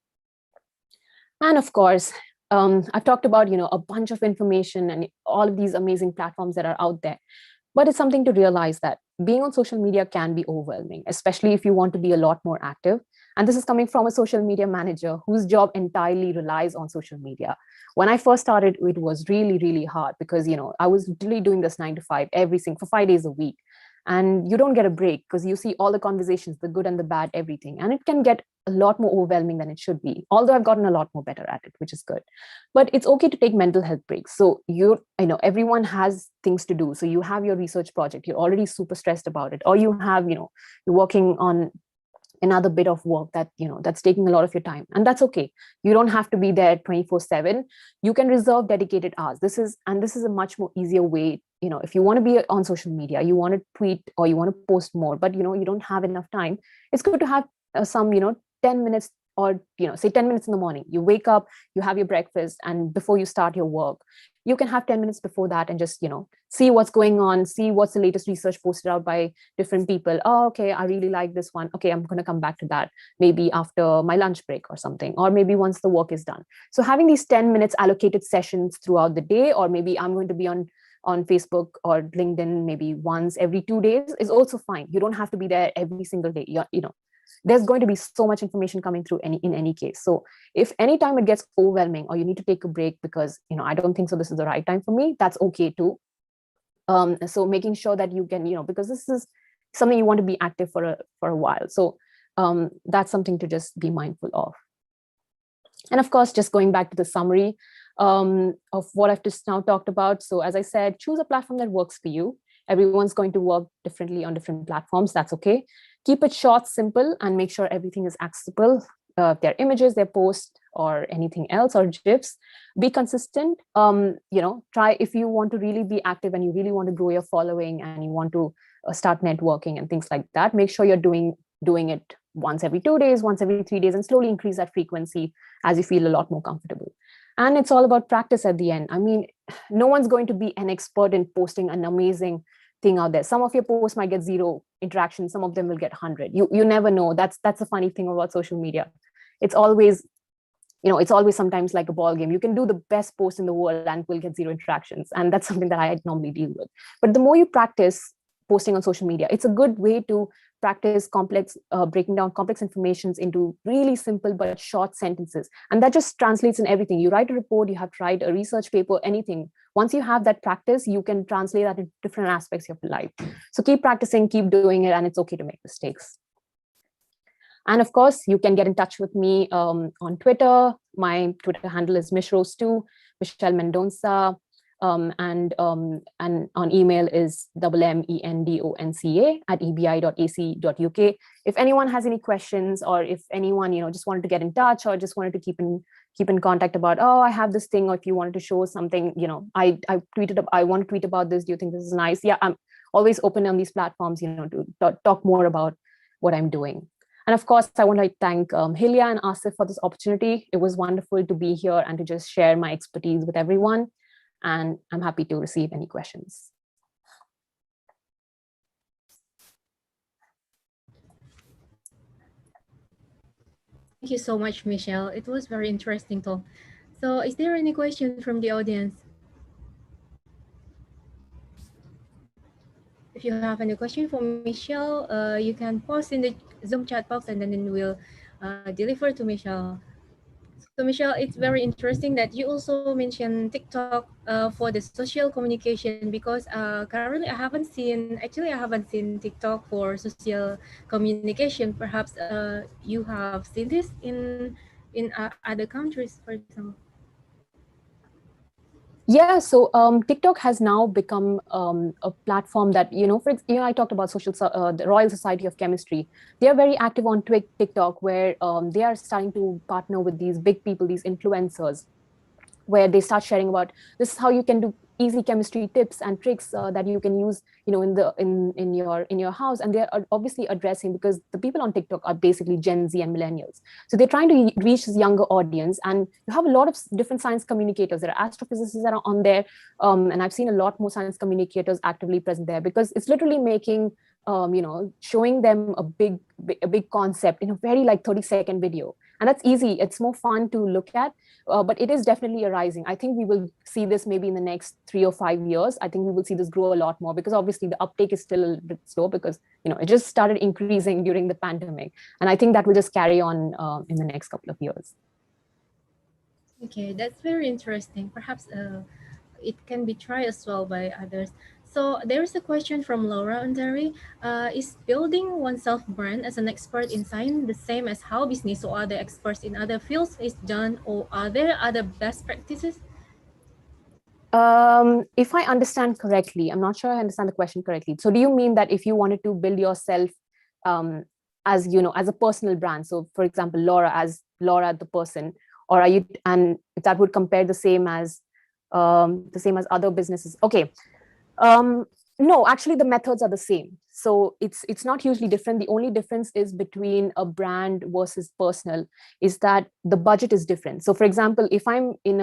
And of course, I've talked about, a bunch of information and all of these amazing platforms that are out there. But it's something to realize that being on social media can be overwhelming, especially if you want to be a lot more active. And this is coming from a social media manager whose job entirely relies on social media. When I first started, it was really, really hard, because, I was literally doing this 9 to 5 for 5 days a week. And you don't get a break, because you see all the conversations, the good and the bad, everything. And it can get a lot more overwhelming than it should be, although I've gotten a lot more better at it, which is good. But it's okay to take mental health breaks. So everyone has things to do. So you have your research project, you're already super stressed about it, or you have, you're working on another bit of work that that's taking a lot of your time, and that's okay. You don't have to be there 24/7. You can reserve dedicated hours. This is a much more easier way. If you want to be on social media, you want to tweet or you want to post more, but you don't have enough time, it's good to have some 10 minutes, or say 10 minutes in the morning. You wake up, you have your breakfast, and before you start your work, you can have 10 minutes before that and just see what's going on, see what's the latest research posted out by different people. Oh, okay, I really like this one. Okay, I'm going to come back to that maybe after my lunch break or something, or maybe once the work is done. So having these 10 minutes allocated sessions throughout the day, or maybe I'm going to be on Facebook or LinkedIn maybe once every 2 days, is also fine. You don't have to be there every single day. There's going to be so much information coming through in any case. So if any time it gets overwhelming, or you need to take a break because I don't think so this is the right time for me, that's okay too. So making sure that you can because this is something you want to be active for a while. So that's something to just be mindful of. And of course, just going back to the summary, of what I've just now talked about. So as I said, choose a platform that works for you. Everyone's going to work differently on different platforms. That's okay. Keep it short, simple, and make sure everything is accessible. Their images, their posts, or anything else, or GIFs. Be consistent. Try, if you want to really be active and you really want to grow your following and you want to start networking and things like that, make sure you're doing it once every 2 days, once every 3 days, and slowly increase that frequency as you feel a lot more comfortable. And it's all about practice at the end. I mean, no one's going to be an expert in posting an amazing thing out there. Some of your posts might get 0 interaction, some of them will get 100. You never know. That's the funny thing about social media. It's always, it's always sometimes like a ball game. You can do the best post in the world and will get 0 interactions. And that's something that I normally deal with. But the more you practice posting on social media, it's a good way to practice breaking down complex informations into really simple but short sentences. And that just translates in everything. You write a report, you have to write a research paper, anything. Once you have that practice, you can translate that into different aspects of your life. So keep practicing, keep doing it, and it's okay to make mistakes. And of course, you can get in touch with me on Twitter. My Twitter handle is Mishros2, Michelle Mendonca. And on email is mendonca@ebi.ac.uk. If anyone has any questions, or if anyone just wanted to get in touch, or just wanted to keep in contact about, oh, I have this thing, or if you wanted to show something, I tweeted, I want to tweet about this. Do you think this is nice? Yeah, I'm always open on these platforms, to talk more about what I'm doing. And of course, I want to thank Hilya and Asif for this opportunity. It was wonderful to be here and to just share my expertise with everyone. And I'm happy to receive any questions.
Thank you so much, Michelle. It was very interesting talk. So is there any question from the audience? If you have any question for Michelle, you can post in the Zoom chat box, and then we'll deliver to Michelle. So Michelle, it's very interesting that you also mentioned TikTok for the social communication, because currently I haven't seen TikTok for social communication. Perhaps you have seen this in other countries, for example.
Yeah, so TikTok has now become a platform that, I talked about the Royal Society of Chemistry. They are very active on TikTok, where they are starting to partner with these big people, these influencers, where they start sharing about this is how you can do easy chemistry tips and tricks that you can use, in your house. And they're obviously addressing, because the people on TikTok are basically Gen Z and millennials. So they're trying to reach this younger audience. And you have a lot of different science communicators. There are astrophysicists that are on there. And I've seen a lot more science communicators actively present there, because it's literally making, showing them a big concept in a very 30-second video. And that's easy. It's more fun to look at. But it is definitely arising. I think we will see this maybe in the next 3 or 5 years. I think we will see this grow a lot more, because obviously the uptake is still a bit slow, because it just started increasing during the pandemic. And I think that will just carry on in the next couple of years.
Okay, that's very interesting. Perhaps it can be tried as well by others. So there's a question from Laura Ontari. Is building oneself brand as an expert in science the same as how business or other experts in other fields is done, or are there other best practices?
If I understand correctly, I'm not sure I understand the question correctly. So do you mean that if you wanted to build yourself as a personal brand? So for example, Laura as Laura the person, or are you, and if that would compare the same as other businesses? Okay. No, actually the methods are the same. So it's not hugely different. The only difference is between a brand versus personal is that the budget is different. So for example, if I'm in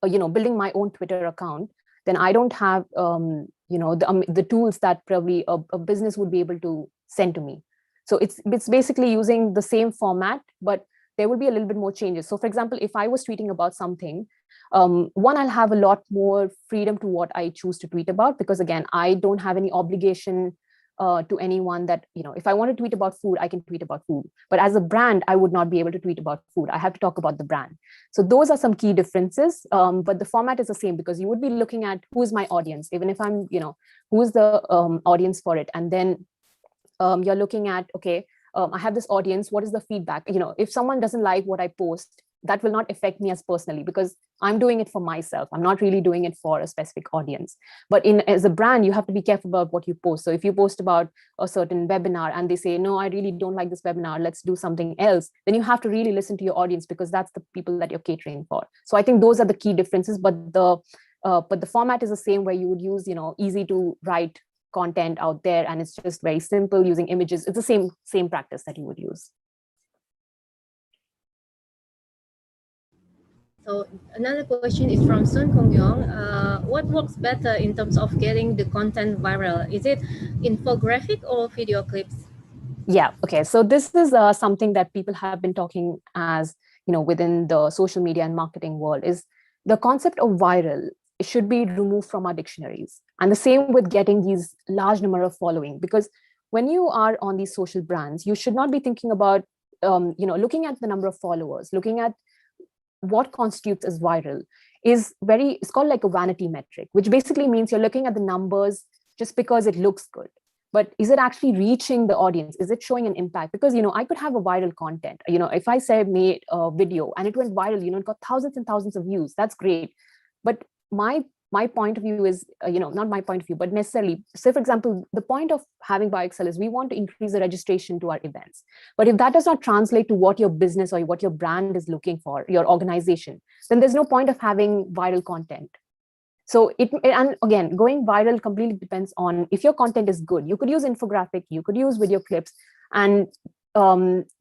building my own Twitter account, then I don't have the tools that probably a business would be able to send to me. So it's basically using the same format, but there will be a little bit more changes. So for example, if I was tweeting about something, one, I'll have a lot more freedom to what I choose to tweet about, because again, I don't have any obligation to anyone that, if I want to tweet about food, I can tweet about food. But as a brand, I would not be able to tweet about food. I have to talk about the brand. So those are some key differences, but the format is the same, because you would be looking at who is my audience, even if I'm, who is the audience for it. And then you're looking at, okay, I have this audience, what is the feedback? If someone doesn't like what I post, that will not affect me as personally, because I'm doing it for myself. I'm not really doing it for a specific audience. But as a brand, you have to be careful about what you post. So if you post about a certain webinar and they say, no, I really don't like this webinar, let's do something else, then you have to really listen to your audience, because that's the people that you're catering for. So I think those are the key differences, but the format is the same, where you would use, easy to write content out there, and it's just very simple using images. It's the same practice that you would use.
So another question is from Sun Kongyong. What works better in terms of getting the content viral? Is it infographic or video clips?
Yeah, okay. So this is something that people have been talking as, within the social media and marketing world, is the concept of viral. It should be removed from our dictionaries. And the same with getting these large number of following, because when you are on these social brands, you should not be thinking about, looking at the number of followers, looking at what constitutes as viral it's called like a vanity metric, which basically means you're looking at the numbers just because it looks good. But is it actually reaching the audience? Is it showing an impact? Because, I could have a viral content. If I say made a video and it went viral, it got thousands and thousands of views, that's great. But my point of view is, not my point of view, but necessarily, say, for example, the point of having BioExcel is we want to increase the registration to our events. But if that does not translate to what your business or what your brand is looking for, your organization, then there's no point of having viral content. So and again, going viral completely depends on if your content is good. You could use infographic, you could use video clips, and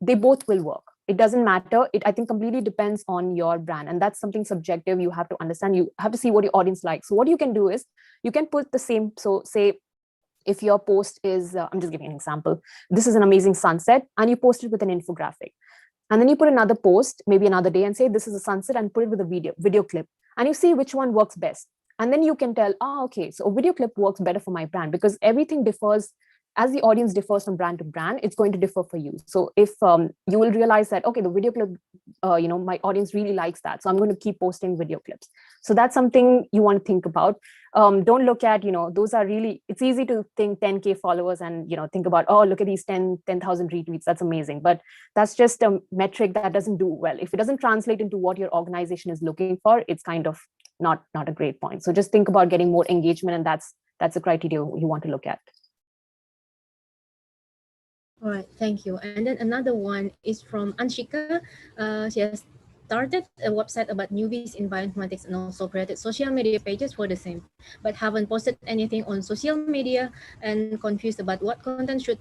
they both will work. It doesn't matter. I think completely depends on your brand. And that's something subjective. You have to understand, you have to see what your audience likes. So what you can do is you can put the same, so say if your post is, I'm just giving an example. This is an amazing sunset, and you post it with an infographic. And then you put another post, maybe another day, and say, this is a sunset, and put it with a video clip. And you see which one works best. And then you can tell, okay, so a video clip works better for my brand, because everything differs. As the audience differs from brand to brand, it's going to differ for you. So if you will realize that, okay, the video clip, my audience really likes that, so I'm going to keep posting video clips. So that's something you want to think about. Don't look at, those are really, it's easy to think 10K followers and, think about, oh, look at these 10,000 retweets. That's amazing. But that's just a metric that doesn't do well. If it doesn't translate into what your organization is looking for, it's kind of not a great point. So just think about getting more engagement, and that's the criteria you want to look at.
All right, thank you. And then another one is from Anshika. She has started a website about newbies in bioinformatics and also created social media pages for the same, but haven't posted anything on social media and confused about what content should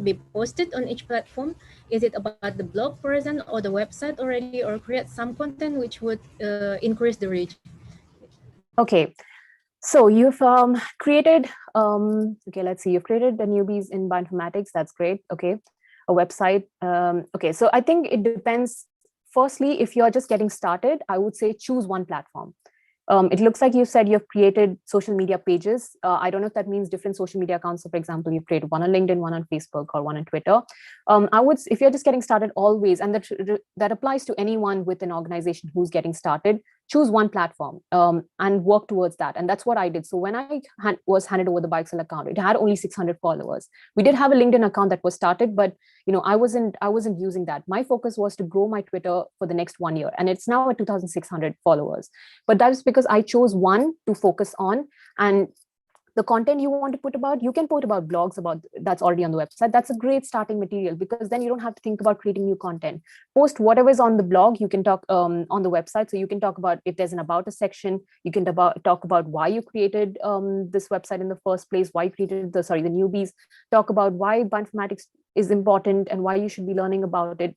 be posted on each platform. Is it about the blog version or the website already, or create some content which would increase the reach?
Okay. So you've created, okay, let's see, you've created the newbies in bioinformatics. That's great. Okay, a website. Okay, so I think it depends. Firstly, if you're just getting started, I would say choose one platform. It looks like you said you've created social media pages. I don't know if that means different social media accounts. So for example, you've created one on LinkedIn, one on Facebook, or one on Twitter. If you're just getting started, always, and that applies to anyone with an organization who's getting started, choose one platform and work towards that. And that's what I did. So when I was handed over the BioExcel account, it had only 600 followers. We did have a LinkedIn account that was started, but I wasn't using that. My focus was to grow my Twitter for the next 1 year, and it's now at 2,600 followers. But that is because I chose one to focus on. And the content you want to put about, you can put about blogs that's already on the website. That's a great starting material, because then you don't have to think about creating new content. Post whatever is on the blog, you can talk on the website. So you can talk about, if there's an about a section, you can talk about why you created this website in the first place, why you created the newbies, talk about why bioinformatics is important and why you should be learning about it.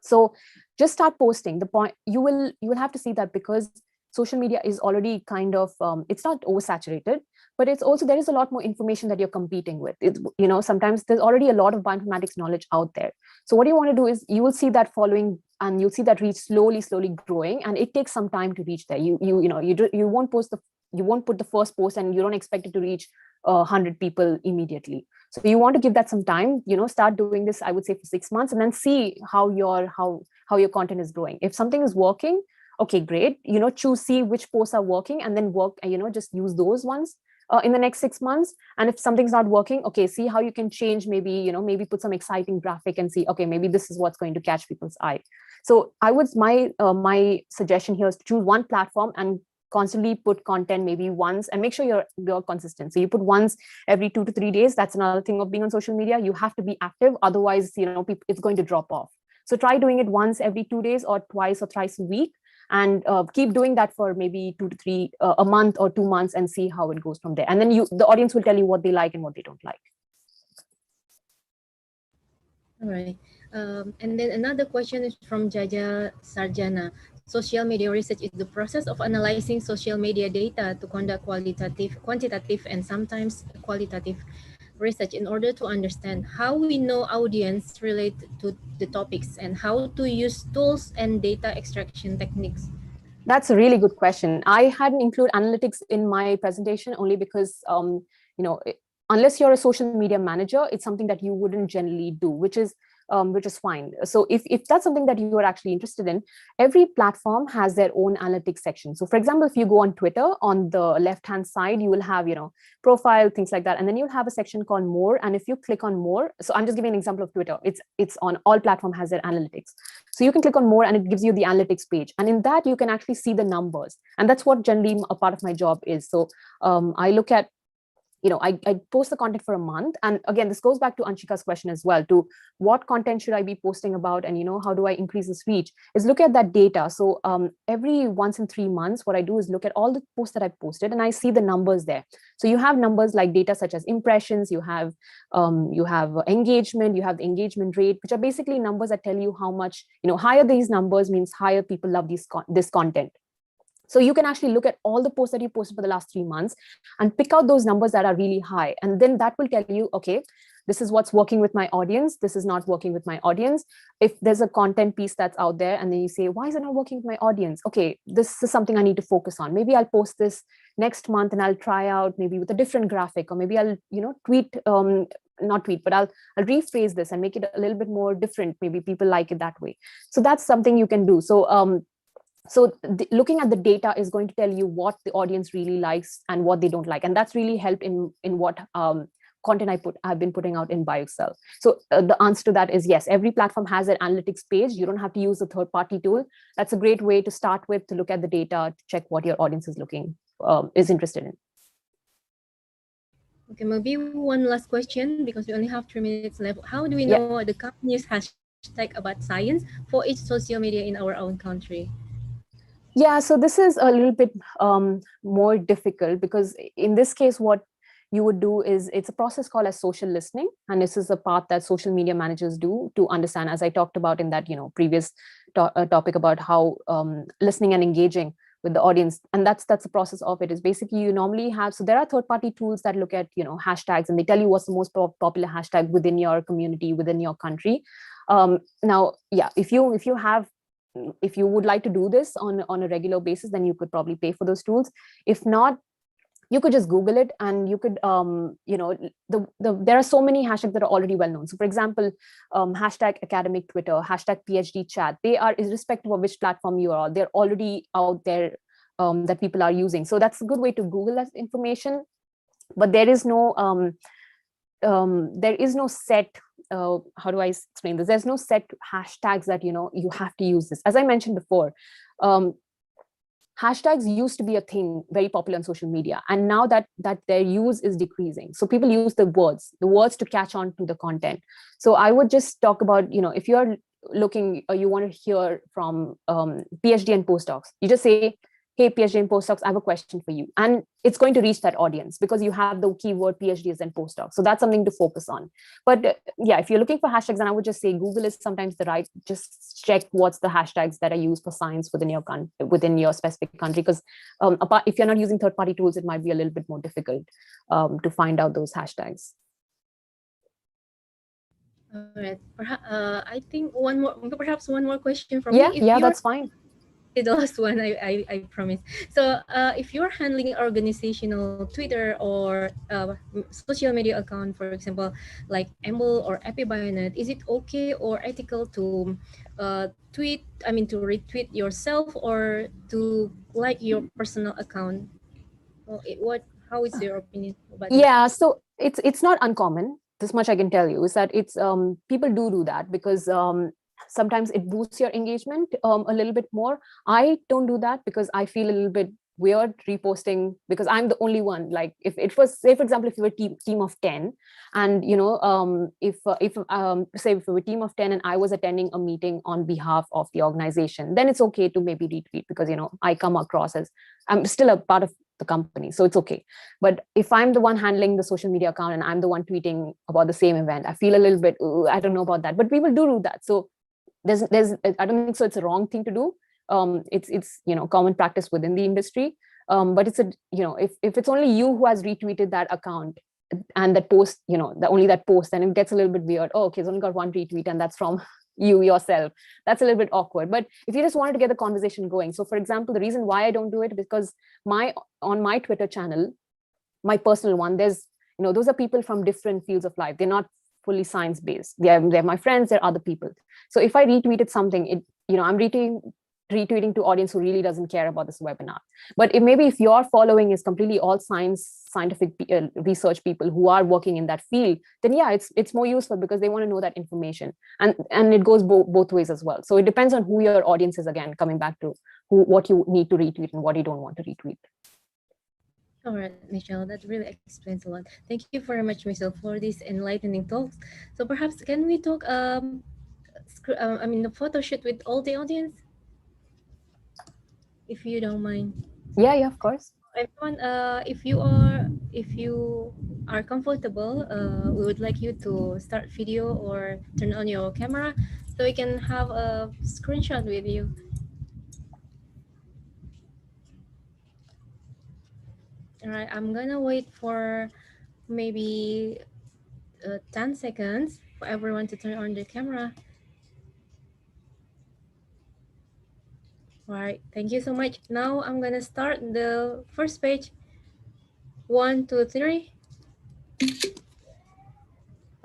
So just start posting. The point, you will have to see that, because social media is already kind of, it's not oversaturated, but it's also, there is a lot more information that you're competing with. It's, sometimes there's already a lot of bioinformatics knowledge out there. So what you want to do is, you will see that following, and you'll see that reach slowly growing, and it takes some time to reach there. You won't put the first post and you don't expect it to reach 100 people immediately. So you want to give that some time, start doing this, I would say, for 6 months, and then see how your content is growing. If something is working, okay, great, see which posts are working, and then just use those ones. in the next 6 months. And if something's not working, okay, see how you can change, maybe, maybe put some exciting graphic and see, okay, maybe this is what's going to catch people's eye. So my suggestion here is to choose one platform and constantly put content maybe once, and make sure you're consistent. So you put once every 2 to 3 days. That's another thing of being on social media. You have to be active, otherwise, it's going to drop off. So try doing it once every 2 days, or twice or thrice a week, and keep doing that for maybe 2 to 3 a month or 2 months, and see how it goes from there. And then the audience will tell you what they like and what they don't like.
All right. And then another question is from Jaja Sarjana. Social media research is the process of analyzing social media data to conduct quantitative, and sometimes qualitative research in order to understand how we know audience relate to the topics and how to use tools and data extraction techniques.
That's a really good question. I hadn't included analytics in my presentation only because, unless you're a social media manager, it's something that you wouldn't generally do, which is fine. So if that's something that you are actually interested in, every platform has their own analytics section. So for example, if you go on Twitter, on the left-hand side, you will have, profile, things like that. And then you'll have a section called more. And if you click on more, so I'm just giving an example of Twitter. It's on all platform has their analytics. So you can click on more and it gives you the analytics page. And in that, you can actually see the numbers. And that's what generally a part of my job is. So I look at, I post the content for a month. And again, this goes back to Anshika's question as well, to what content should I be posting about, and, how do I increase this reach, is look at that data. So every once in 3 months, what I do is look at all the posts that I posted, and I see the numbers there. So you have numbers like data such as impressions, you have engagement, you have the engagement rate, which are basically numbers that tell you how much, higher these numbers means higher people love this content. So you can actually look at all the posts that you posted for the last 3 months and pick out those numbers that are really high. And then that will tell you, okay, this is what's working with my audience. This is not working with my audience. If there's a content piece that's out there and then you say, why is it not working with my audience? Okay, this is something I need to focus on. Maybe I'll post this next month and I'll try out maybe with a different graphic, or maybe I'll, not tweet, but I'll rephrase this and make it a little bit more different. Maybe people like it that way. So that's something you can do. So looking at the data is going to tell you what the audience really likes and what they don't like. And that's really helped in what content I've been putting out in BioExcel. So the answer to that is yes, every platform has an analytics page. You don't have to use a third-party tool. That's a great way to start with, to look at the data, to check what your audience is interested in.
Okay, maybe one last question, because we only have 3 minutes left. How do we know the company's hashtag about science for each social media in our own country?
Yeah, so this is a little bit more difficult, because in this case, what you would do is, it's a process called as social listening. And this is the part that social media managers do to understand, as I talked about in that previous topic about how listening and engaging with the audience. And that's the process of it. Is basically, you normally have, so there are third-party tools that look at hashtags, and they tell you what's the most popular hashtag within your community, within your country. Now, yeah, if you would like to do this on a regular basis, then you could probably pay for those tools. If not, you could just Google it, and you could, there are so many hashtags that are already well known. So for example, hashtag academic Twitter, hashtag PhD chat, they are, irrespective of which platform you are, they're already out there that people are using. So that's a good way to Google that information. But there is no set, how do I explain this? There's no set hashtags that, you have to use this. As I mentioned before, hashtags used to be a thing very popular on social media, and now that their use is decreasing. So people use the words to catch on to the content. So I would just talk about, if you're looking, or you want to hear from PhD and postdocs, you just say, hey, PhD and postdocs, I have a question for you. And it's going to reach that audience because you have the keyword PhDs and postdocs. So that's something to focus on. But yeah, if you're looking for hashtags, then I would just say Google is sometimes the right, just check what's the hashtags that are used for science within your specific country. Because if you're not using third-party tools, it might be a little bit more difficult to find out those hashtags.
All right. I think perhaps one more question from me.
Yeah, that's fine.
The last one, I promise. So if you're handling organizational Twitter or social media account, for example, like Amble or APBioNet, is it okay or ethical to to retweet yourself or to like your personal account? How is your opinion about it?
Yeah, so it's not uncommon. This much I can tell you is that it's people do that because sometimes it boosts your engagement a little bit more. I don't do that because I feel a little bit weird reposting because I'm the only one. Like if it was, say for example, if you were a team of 10, and if say if we were a team of 10 and I was attending a meeting on behalf of the organization, then it's okay to maybe retweet because I come across as I'm still a part of the company, so it's okay. But if I'm the one handling the social media account and I'm the one tweeting about the same event, I feel a little bit, I don't know about that. But people do that. So there's I don't think so it's a wrong thing to do. It's common practice within the industry. But it's if it's only you who has retweeted that account and that post, only that post, then it gets a little bit weird. Oh, okay, it's only got one retweet and that's from you yourself. That's a little bit awkward. But if you just wanted to get the conversation going, so for example, the reason why I don't do it because on my Twitter channel, my personal one, there's those are people from different fields of life. They're not fully science based. They're my friends. They're other people. So if I retweeted something, I'm retweeting to audience who really doesn't care about this webinar. But if your following is completely all scientific research people who are working in that field, then yeah, it's more useful because they want to know that information, and it goes both ways as well. So it depends on who your audience is. Again, coming back to what you need to retweet and what you don't want to retweet.
All right, Michelle, that really explains a lot. Thank you very much, Michelle, for these enlightening talks. So perhaps can we talk the photo shoot with all the audience, if you don't mind?
Yeah, of course.
Everyone, if you are comfortable, we would like you to start video or turn on your camera so we can have a screenshot with you. All right, I'm gonna wait for maybe 10 seconds for everyone to turn on their camera. All right, thank you so much. Now I'm gonna start the first page. 1, 2, 3.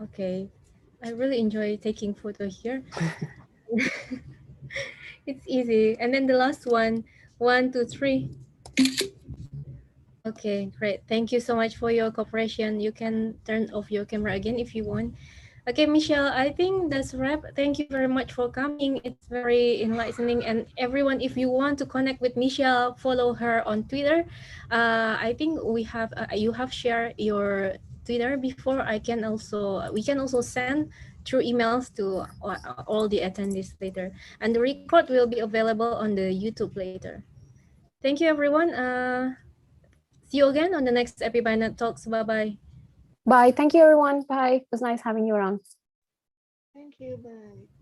Okay, I really enjoy taking photo here. It's easy. And then the last one, 1, 2, 3. Okay, great. Thank you so much for your cooperation. You can turn off your camera again if you want. Okay, Michelle, I think that's a wrap. Thank you very much for coming. It's very enlightening. And everyone, if you want to connect with Michelle, follow her on Twitter. I think you have shared your Twitter before. We can also send through emails to all the attendees later. And the record will be available on the YouTube later. Thank you, everyone. See you again on the next APBioNETTalks. Bye-bye.
Bye. Thank you, everyone. Bye. It was nice having you around.
Thank you. Bye.